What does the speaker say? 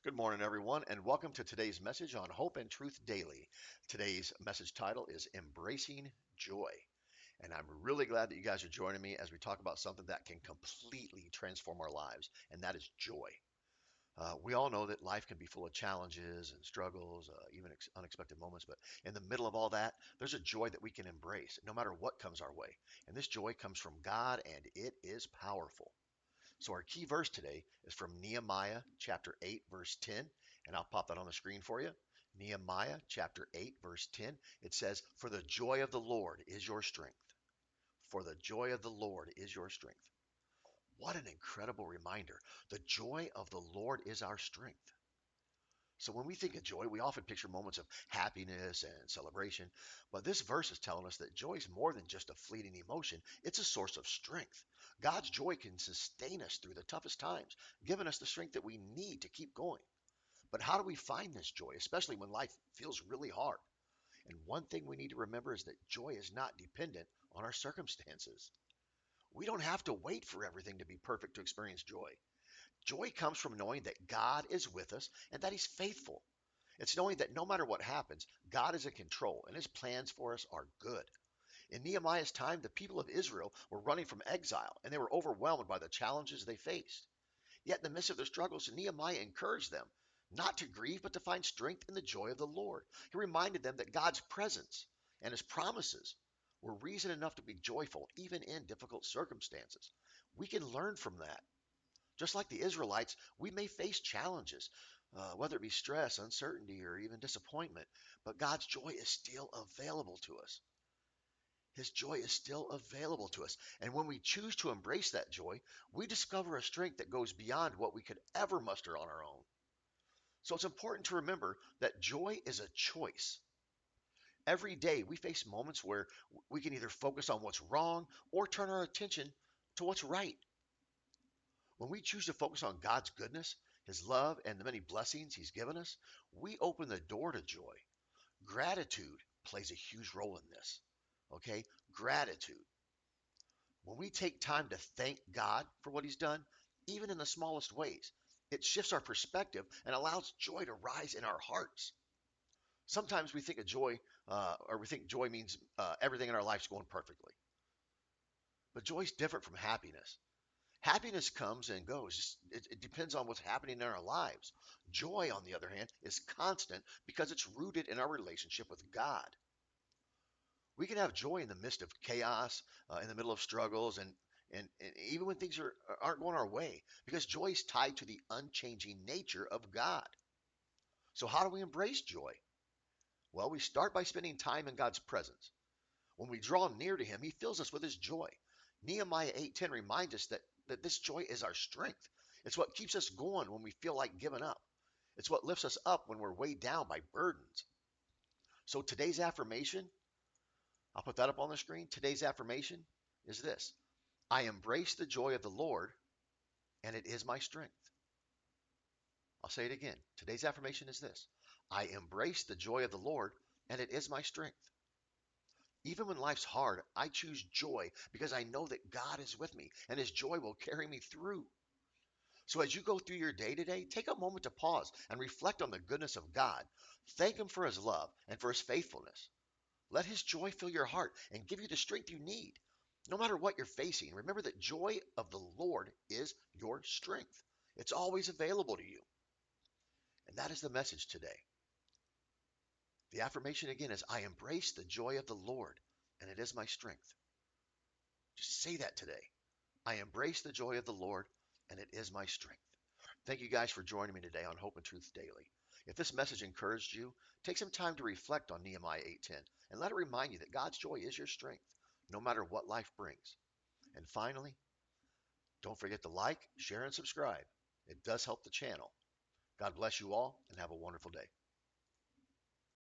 Good morning, everyone, and welcome to today's message on Hope and Truth Daily. Today's message title is Embracing Joy. And I'm really glad that you guys are joining me as we talk about something that can completely transform our lives, and that is joy. We all know that life can be full of challenges and struggles, even unexpected moments, but in the middle of all that, there's a joy that we can embrace no matter what comes our way. And this joy comes from God, and it is powerful. So our key verse today is from Nehemiah chapter 8, verse 10, and I'll pop that on the screen for you. Nehemiah chapter 8, verse 10. It says, "For the joy of the Lord is your strength. For the joy of the Lord is your strength." What an incredible reminder. The joy of the Lord is our strength. So when we think of joy, we often picture moments of happiness and celebration. But this verse is telling us that joy is more than just a fleeting emotion. It's a source of strength. God's joy can sustain us through the toughest times, giving us the strength that we need to keep going. But how do we find this joy, especially when life feels really hard? And one thing we need to remember is that joy is not dependent on our circumstances. We don't have to wait for everything to be perfect to experience joy. Joy comes from knowing that God is with us and that He's faithful. It's knowing that no matter what happens, God is in control and His plans for us are good. In Nehemiah's time, the people of Israel were running from exile and they were overwhelmed by the challenges they faced. Yet in the midst of their struggles, Nehemiah encouraged them not to grieve, but to find strength in the joy of the Lord. He reminded them that God's presence and His promises were reason enough to be joyful, even in difficult circumstances. We can learn from that. Just like the Israelites, we may face challenges, whether it be stress, uncertainty, or even disappointment, but God's joy is still available to us. His joy is still available to us. And when we choose to embrace that joy, we discover a strength that goes beyond what we could ever muster on our own. So it's important to remember that joy is a choice. Every day we face moments where we can either focus on what's wrong or turn our attention to what's right. When we choose to focus on God's goodness, His love, and the many blessings He's given us, we open the door to joy. Gratitude plays a huge role in this. Okay? Gratitude. When we take time to thank God for what He's done, even in the smallest ways, it shifts our perspective and allows joy to rise in our hearts. Sometimes we think of joy, or we think joy means everything in our life's going perfectly. But joy is different from happiness. Happiness comes and goes. It depends on what's happening in our lives. Joy, on the other hand, is constant because it's rooted in our relationship with God. We can have joy in the midst of chaos, in the middle of struggles, and even when things aren't going our way, because joy is tied to the unchanging nature of God. So, how do we embrace joy? Well, we start by spending time in God's presence. When we draw near to Him, He fills us with His joy. Nehemiah 8:10 reminds us that this joy is our strength. It's what keeps us going when we feel like giving up. It's what lifts us up when we're weighed down by burdens. So today's affirmation, I'll put that up on the screen. Today's affirmation is this: I embrace the joy of the Lord, and it is my strength. I'll say it again. Today's affirmation is this: I embrace the joy of the Lord, and it is my strength. Even when life's hard, I choose joy because I know that God is with me and His joy will carry me through. So as you go through your day today, take a moment to pause and reflect on the goodness of God. Thank Him for His love and for His faithfulness. Let His joy fill your heart and give you the strength you need. No matter what you're facing, remember that joy of the Lord is your strength. It's always available to you. And that is the message today. The affirmation again is, I embrace the joy of the Lord, and it is my strength. Just say that today. I embrace the joy of the Lord, and it is my strength. Thank you guys for joining me today on Hope and Truth Daily. If this message encouraged you, take some time to reflect on Nehemiah 8:10 and let it remind you that God's joy is your strength, no matter what life brings. And finally, don't forget to like, share, and subscribe. It does help the channel. God bless you all and have a wonderful day.